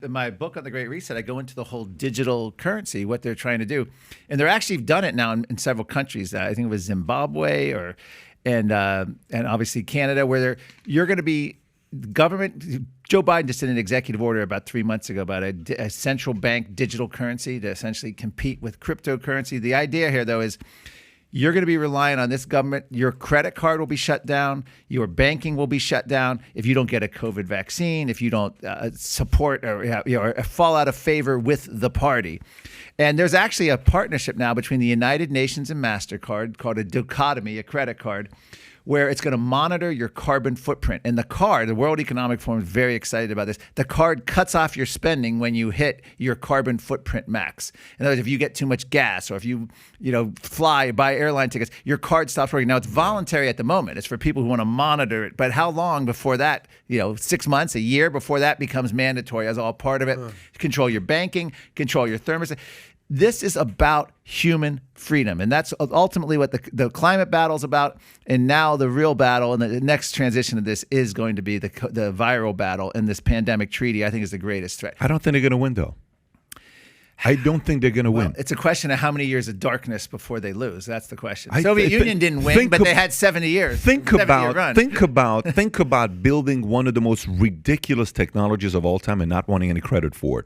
In my book on the Great Reset, I go into the whole digital currency, what they're trying to do, and they're actually done it now in several countries. I think it was Zimbabwe and obviously Canada, where you're going to be government. Joe Biden just did an executive order about 3 months ago about a central bank digital currency to essentially compete with cryptocurrency. The idea here, though, is you're going to be relying on this government. Your credit card will be shut down. Your banking will be shut down if you don't get a COVID vaccine, if you don't support or fall out of favor with the party. And there's actually a partnership now between the United Nations and MasterCard called a dichotomy, a credit card, where it's going to monitor your carbon footprint. And the World Economic Forum is very excited about this. The card cuts off your spending when you hit your carbon footprint max. In other words, if you get too much gas or if you fly, buy airline tickets, your card stops working. Now, it's voluntary at the moment. It's for people who want to monitor it. But how long before that, 6 months, a year before that becomes mandatory as all part of it? Control your banking, control your thermostat. This is about human freedom, and that's ultimately what the climate battle is about. And now the real battle, and the next transition of this is going to be the viral battle. And this pandemic treaty, I think, is the greatest threat. I don't think they're going to win, though. I don't think they're going to win. It's a question of how many years of darkness before they lose. That's the question. Soviet Union didn't win, but they had 70 years. Think about building one of the most ridiculous technologies of all time and not wanting any credit for it.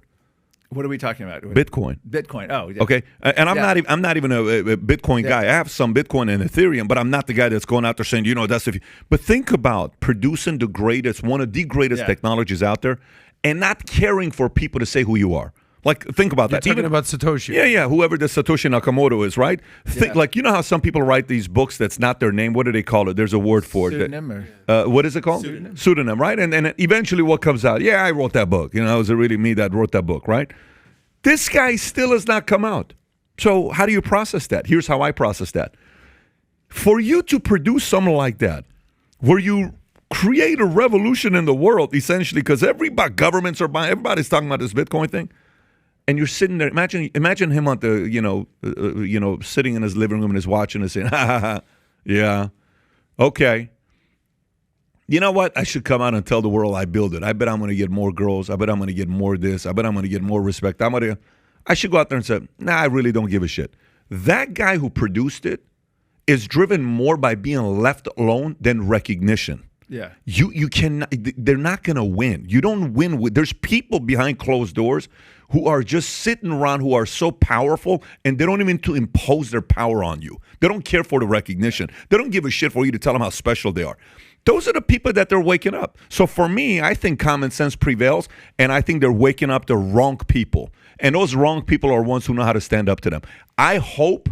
What are we talking about? Bitcoin. Bitcoin. Oh, yeah. Okay. And I'm not even a Bitcoin guy. I have some Bitcoin and Ethereum, but I'm not the guy that's going out there saying, that's the. But think about producing one of the greatest technologies out there, and not caring for people to say who you are. Like, think about that. You're talking about Satoshi. Yeah. Whoever the Satoshi Nakamoto is, right? Like, how some people write these books that's not their name. What do they call it? There's a word for it. Pseudonym. What is it called? Pseudonym, right? And eventually what comes out? Yeah, I wrote that book. It was really me that wrote that book, right? This guy still has not come out. So how do you process that? Here's how I process that. For you to produce something like that, where you create a revolution in the world, essentially, because governments are buying, everybody's talking about this Bitcoin thing, and you're sitting there. Imagine him on the, sitting in his living room and he's watching and saying, yeah, okay. You know what? I should come out and tell the world I built it. I bet I'm going to get more girls. I bet I'm going to get more this. I bet I'm going to get more respect. I should go out there and say, nah, I really don't give a shit. That guy who produced it is driven more by being left alone than recognition. Yeah. You cannot. They're not going to win. You don't win there's people behind closed doors who are just sitting around who are so powerful, and they don't even to impose their power on you. They don't care for the recognition. They don't give a shit for you to tell them how special they are. Those are the people that they're waking up. So for me, I think common sense prevails, and I think they're waking up the wrong people. And those wrong people are ones who know how to stand up to them. I hope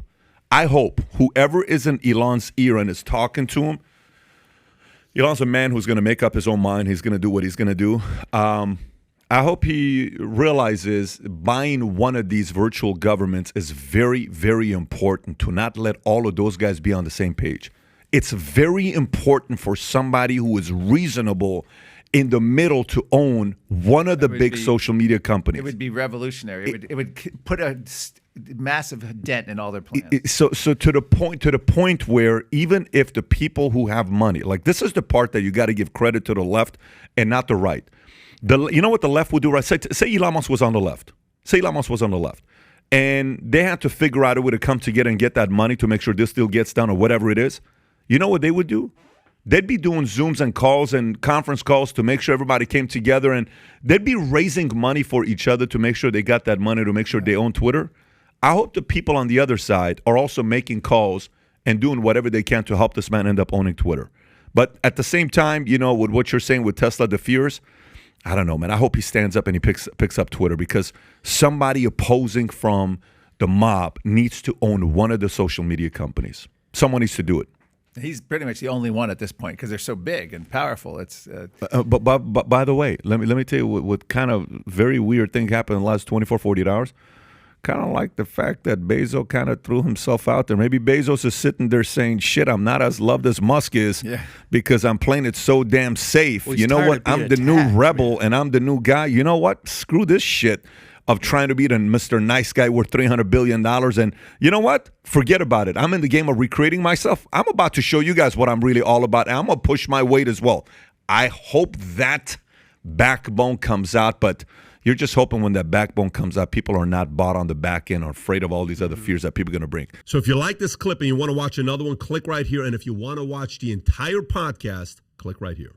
whoever is in Elon's ear and is talking to him, Elon's a man who's going to make up his own mind. He's going to do what he's going to do. I hope he realizes buying one of these virtual governments is very, very important to not let all of those guys be on the same page. It's very important for somebody who is reasonable in the middle to own one of the big social media companies. It would be revolutionary. It would put a massive dent in all their plans. So to the point where even if the people who have money, like this is the part that you got to give credit to the left and not the right. You know what the left would do, right? Say Elon Musk was on the left. And they had to figure out a way to come together and get that money to make sure this deal gets done or whatever it is. You know what they would do? They'd be doing Zooms and calls and conference calls to make sure everybody came together, and they'd be raising money for each other to make sure they got that money to make sure they own Twitter. I hope the people on the other side are also making calls and doing whatever they can to help this man end up owning Twitter. But at the same time, with what you're saying with Tesla, the fears, I don't know, man. I hope he stands up and he picks up Twitter, because somebody opposing from the mob needs to own one of the social media companies. Someone needs to do it. He's pretty much the only one at this point because they're so big and powerful. It's but by the way, let me tell you what kind of very weird thing happened in the last 24, 48 hours. Kind of like the fact that Bezos kind of threw himself out there. Maybe Bezos is sitting there saying, shit, I'm not as loved as Musk is because I'm playing it so damn safe. Well, you know what? I'm the new rebel and I'm the new guy. You know what? Screw this shit of trying to be the Mr. Nice Guy worth $300 billion. And you know what? Forget about it. I'm in the game of recreating myself. I'm about to show you guys what I'm really all about. And I'm going to push my weight as well. I hope that backbone comes out. But, You're just hoping when that backbone comes out, people are not bought on the back end or afraid of all these other fears that people are going to bring. So if you like this clip and you want to watch another one, click right here. And if you want to watch the entire podcast, click right here.